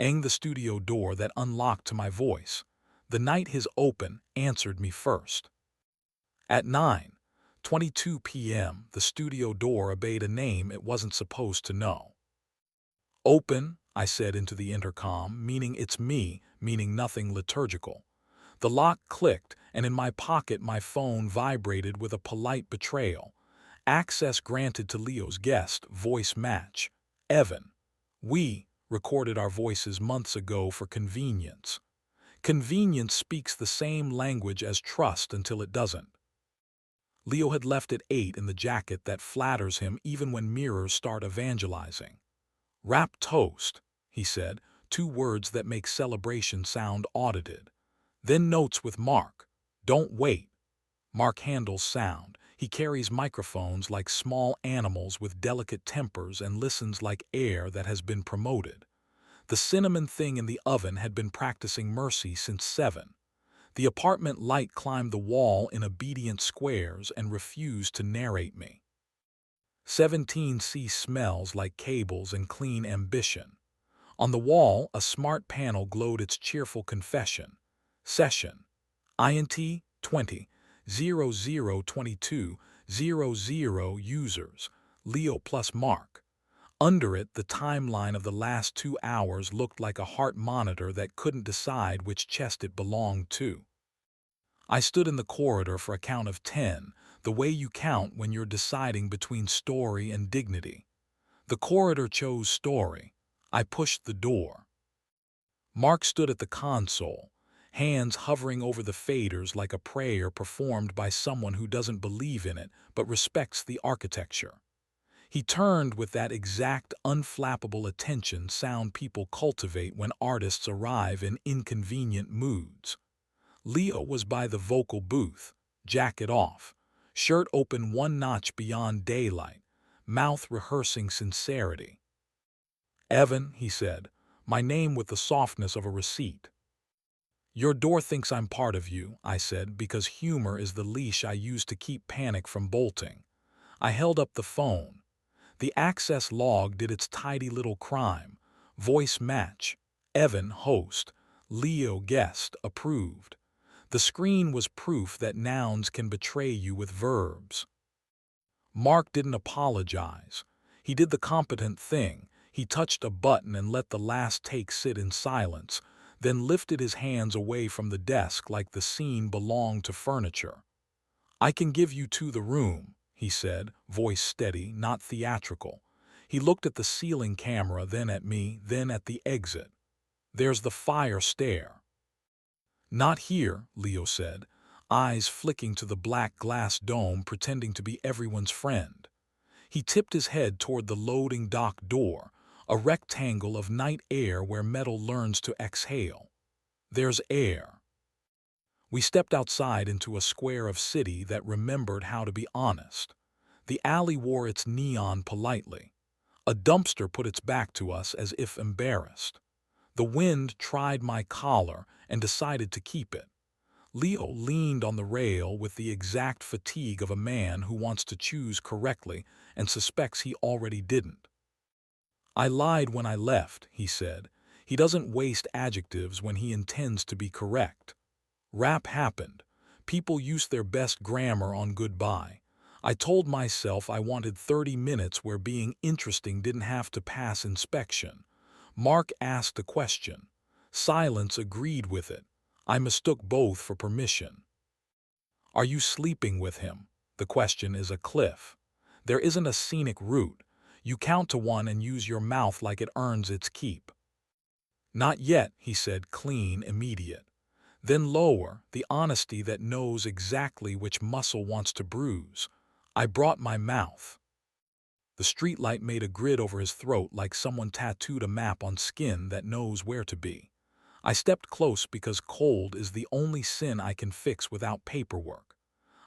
the studio door that unlocked to my voice. The night his open answered me first. At 9:22 p.m., the studio door obeyed a name it wasn't supposed to know. Open, I said into the intercom, meaning it's me, meaning nothing liturgical. The lock clicked, and in my pocket my phone vibrated with a polite betrayal. Access granted to Leo's guest, voice match. Evan. We recorded our voices months ago for convenience. Convenience speaks the same language as trust until it doesn't. Leo had left at 8 in the jacket that flatters him even when mirrors start evangelizing. Wrap toast, he said, 2 words that make celebration sound audited. Then notes with Mark. Don't wait. Mark handles sound. He carries microphones like small animals with delicate tempers and listens like air that has been promoted. The cinnamon thing in the oven had been practicing mercy since 7. The apartment light climbed the wall in obedient squares and refused to narrate me. 17C smells like cables and clean ambition. On the wall, a smart panel glowed its cheerful confession. Session. INT 20. 0022 00 users. Leo plus Mark. Under it, the timeline of the last 2 hours looked like a heart monitor that couldn't decide which chest it belonged to. I stood in the corridor for a count of 10, the way you count when you're deciding between story and dignity. The corridor chose story. I pushed the door. Mark stood at the console, hands hovering over the faders like a prayer performed by someone who doesn't believe in it but respects the architecture. He turned with that exact unflappable attention sound people cultivate when artists arrive in inconvenient moods. Leo was by the vocal booth, jacket off, shirt open 1 notch beyond daylight, mouth rehearsing sincerity. Evan, he said, my name with the softness of a receipt. Your door thinks I'm part of you, I said, because humor is the leash I use to keep panic from bolting. I held up the phone. The access log did its tidy little crime. Voice match. Evan, host. Leo, guest, approved. The screen was proof that nouns can betray you with verbs. Mark didn't apologize. He did the competent thing. He touched a button and let the last take sit in silence, then lifted his hands away from the desk like the scene belonged to furniture. I can give you to the room, he said, voice steady, not theatrical. He looked at the ceiling camera, then at me, then at the exit. There's the fire stair. Not here, Leo said, eyes flicking to the black glass dome pretending to be everyone's friend. He tipped his head toward the loading dock door, a rectangle of night air where metal learns to exhale. There's air. We stepped outside into a square of city that remembered how to be honest. The alley wore its neon politely. A dumpster put its back to us as if embarrassed. The wind tried my collar and decided to keep it. Leo leaned on the rail with the exact fatigue of a man who wants to choose correctly and suspects he already didn't. I lied when I left, he said. He doesn't waste adjectives when he intends to be correct. Rap happened. People used their best grammar on goodbye. I told myself I wanted 30 minutes where being interesting didn't have to pass inspection. Mark asked a question. Silence agreed with it. I mistook both for permission. Are you sleeping with him? The question is a cliff. There isn't a scenic route. You count to 1 and use your mouth like it earns its keep. Not yet, he said, clean, immediate. Then lower, the honesty that knows exactly which muscle wants to bruise. I brought my mouth. The streetlight made a grid over his throat like someone tattooed a map on skin that knows where to be. I stepped close because cold is the only sin I can fix without paperwork.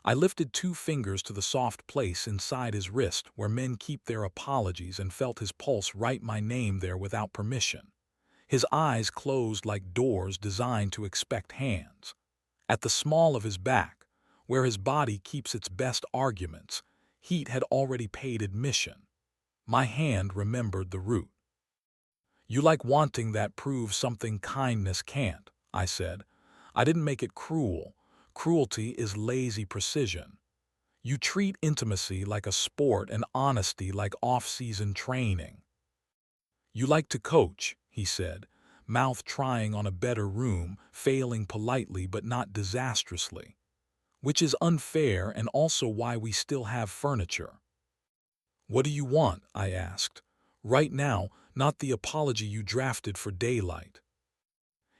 I lifted 2 fingers to the soft place inside his wrist where men keep their apologies and felt his pulse write my name there without permission. His eyes closed like doors designed to expect hands. At the small of his back, where his body keeps its best arguments, heat had already paid admission. My hand remembered the route. You like wanting that proves something kindness can't, I said. I didn't make it cruel. Cruelty is lazy precision. You treat intimacy like a sport and honesty like off-season training. You like to coach, he said, mouth trying on a better room, failing politely but not disastrously. Which is unfair and also why we still have furniture. What do you want? I asked. Right now, not the apology you drafted for daylight.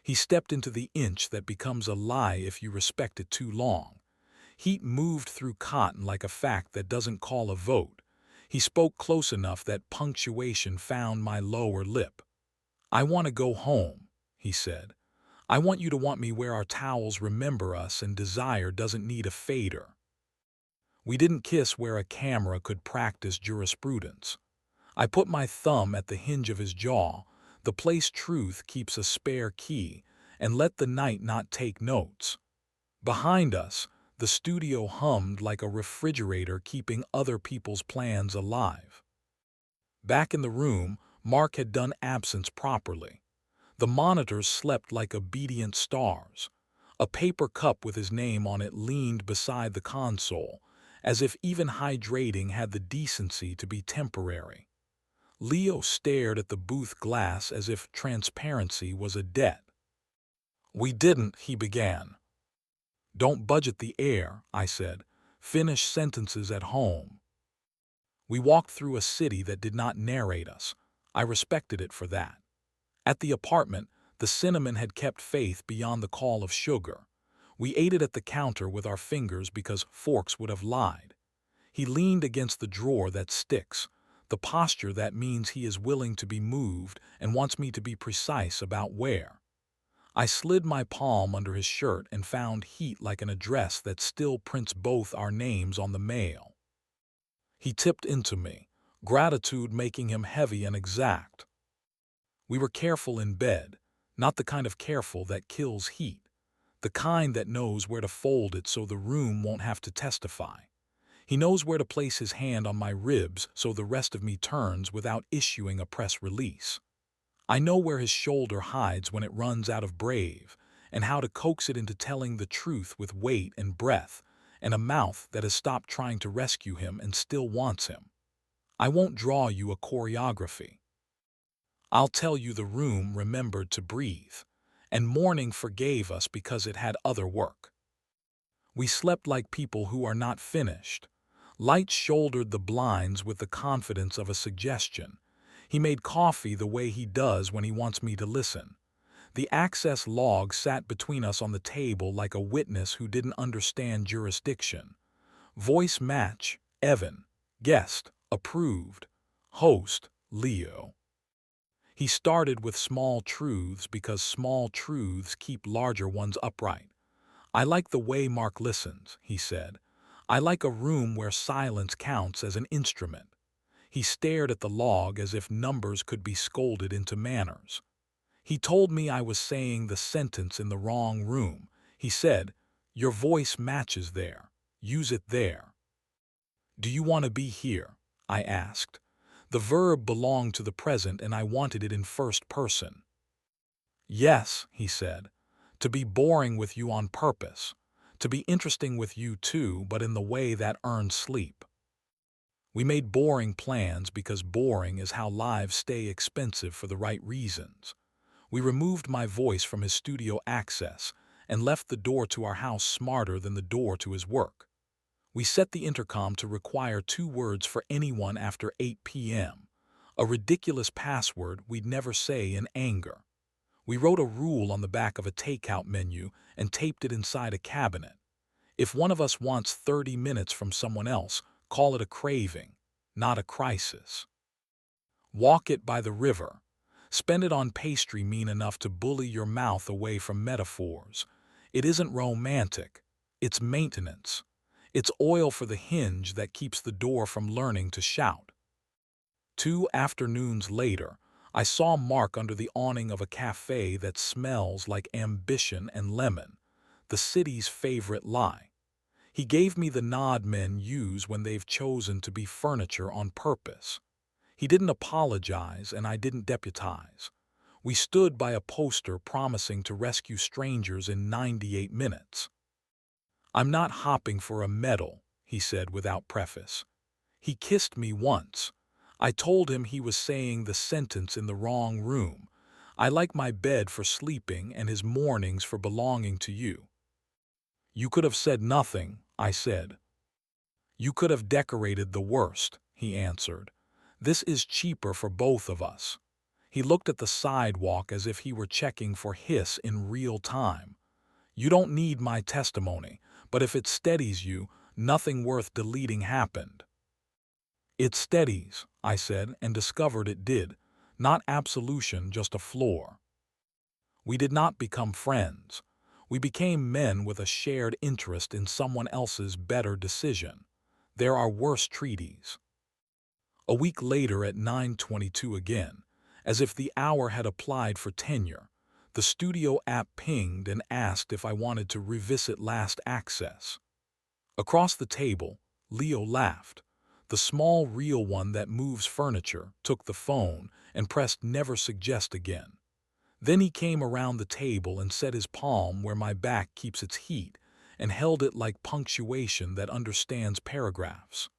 He stepped into the inch that becomes a lie if you respect it too long. Heat moved through cotton like a fact that doesn't call a vote. He spoke close enough that punctuation found my lower lip. I want to go home, he said. I want you to want me where our towels remember us and desire doesn't need a fader. We didn't kiss where a camera could practice jurisprudence. I put my thumb at the hinge of his jaw, the place truth keeps a spare key, and let the night not take notes. Behind us, the studio hummed like a refrigerator keeping other people's plans alive. Back in the room, Mark had done absence properly. The monitors slept like obedient stars. A paper cup with his name on it leaned beside the console, as if even hydrating had the decency to be temporary. Leo stared at the booth glass as if transparency was a debt. We didn't, he began. Don't budget the air, I said. Finish sentences at home. We walked through a city that did not narrate us. I respected it for that. At the apartment, the cinnamon had kept faith beyond the call of sugar. We ate it at the counter with our fingers because forks would have lied. He leaned against the drawer that sticks, the posture that means he is willing to be moved and wants me to be precise about where. I slid my palm under his shirt and found heat like an address that still prints both our names on the mail. He tipped into me, gratitude making him heavy and exact. We were careful in bed, not the kind of careful that kills heat, the kind that knows where to fold it so the room won't have to testify. He knows where to place his hand on my ribs so the rest of me turns without issuing a press release. I know where his shoulder hides when it runs out of brave, and how to coax it into telling the truth with weight and breath, and a mouth that has stopped trying to rescue him and still wants him. I won't draw you a choreography. I'll tell you the room remembered to breathe, and morning forgave us because it had other work. We slept like people who are not finished. Light shouldered the blinds with the confidence of a suggestion. He made coffee the way he does when he wants me to listen. The access log sat between us on the table like a witness who didn't understand jurisdiction. Voice match, Evan. Guest, approved. Host, Leo. He started with small truths because small truths keep larger ones upright. I like the way Mark listens, he said. I like a room where silence counts as an instrument. He stared at the log as if numbers could be scolded into manners. He told me I was saying the sentence in the wrong room. He said, "Your voice matches there. Use it there." "Do you want to be here?" I asked. The verb belonged to the present and I wanted it in first person. "Yes," he said. "To be boring with you on purpose. To be interesting with you too, but in the way that earns sleep." We made boring plans because boring is how lives stay expensive for the right reasons. We removed my voice from his studio access and left the door to our house smarter than the door to his work. We set the intercom to require 2 words for anyone after 8 p.m., a ridiculous password we'd never say in anger. We wrote a rule on the back of a takeout menu and taped it inside a cabinet. If one of us wants 30 minutes from someone else, call it a craving, not a crisis. Walk it by the river. Spend it on pastry mean enough to bully your mouth away from metaphors. It isn't romantic. It's maintenance. It's oil for the hinge that keeps the door from learning to shout. 2 afternoons later, I saw Mark under the awning of a cafe that smells like ambition and lemon, the city's favorite lie. He gave me the nod men use when they've chosen to be furniture on purpose. He didn't apologize and I didn't deputize. We stood by a poster promising to rescue strangers in 98 minutes. "I'm not hopping for a medal," he said without preface. He kissed me once. I told him he was saying the sentence in the wrong room. I like my bed for sleeping and his mornings for belonging to you. "You could have said nothing," I said. "You could have decorated the worst," he answered. "This is cheaper for both of us." He looked at the sidewalk as if he were checking for hiss in real time. "You don't need my testimony, but if it steadies you, nothing worth deleting happened." "It steadies," I said, and discovered it did. Not absolution, just a floor. We did not become friends. We became men with a shared interest in someone else's better decision. There are worse treaties. A week later at 9:22 again, as if the hour had applied for tenure, the studio app pinged and asked if I wanted to revisit Last Access. Across the table, Leo laughed. The small real one that moves furniture took the phone and pressed Never Suggest again. Then he came around the table and set his palm where my back keeps its heat and held it like punctuation that understands paragraphs.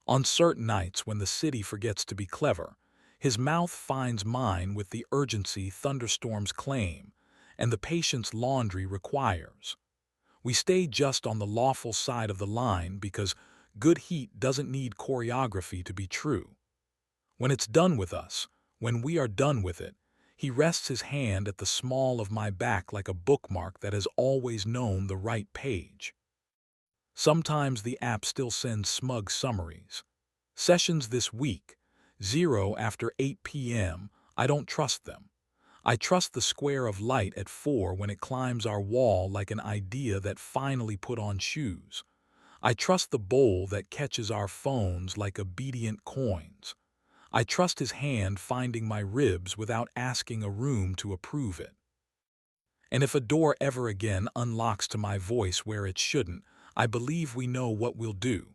On certain nights when the city forgets to be clever, his mouth finds mine with the urgency thunderstorms claim and the patience laundry requires. We stay just on the lawful side of the line because good heat doesn't need choreography to be true. When it's done with us, when we are done with it, he rests his hand at the small of my back like a bookmark that has always known the right page. Sometimes the app still sends smug summaries. "Sessions this week, 0 after 8 p.m., I don't trust them. I trust the square of light at 4 when it climbs our wall like an idea that finally put on shoes. I trust the bowl that catches our phones like obedient coins. I trust his hand finding my ribs without asking a room to approve it. And if a door ever again unlocks to my voice where it shouldn't, I believe we know what we'll do.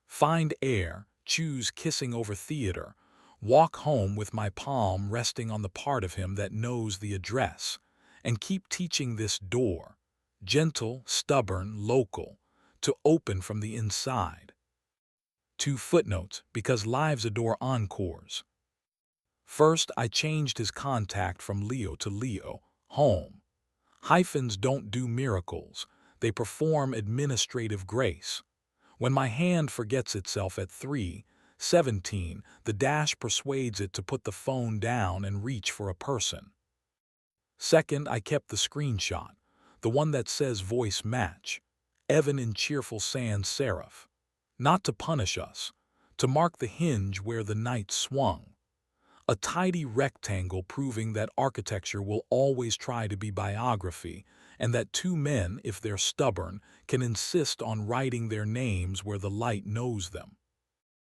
Find air, choose kissing over theater, walk home with my palm resting on the part of him that knows the address, and keep teaching this door, gentle, stubborn, local, to open from the inside." 2 footnotes, because lives adore encores. First, I changed his contact from Leo to Leo, home. Hyphens don't do miracles, they perform administrative grace. When my hand forgets itself at 3:17, the dash persuades it to put the phone down and reach for a person. Second, I kept the screenshot, the one that says voice match, Evan in cheerful sans serif. Not to punish us, to mark the hinge where the night swung. A tidy rectangle proving that architecture will always try to be biography, and that two men, if they're stubborn, can insist on writing their names where the light knows them.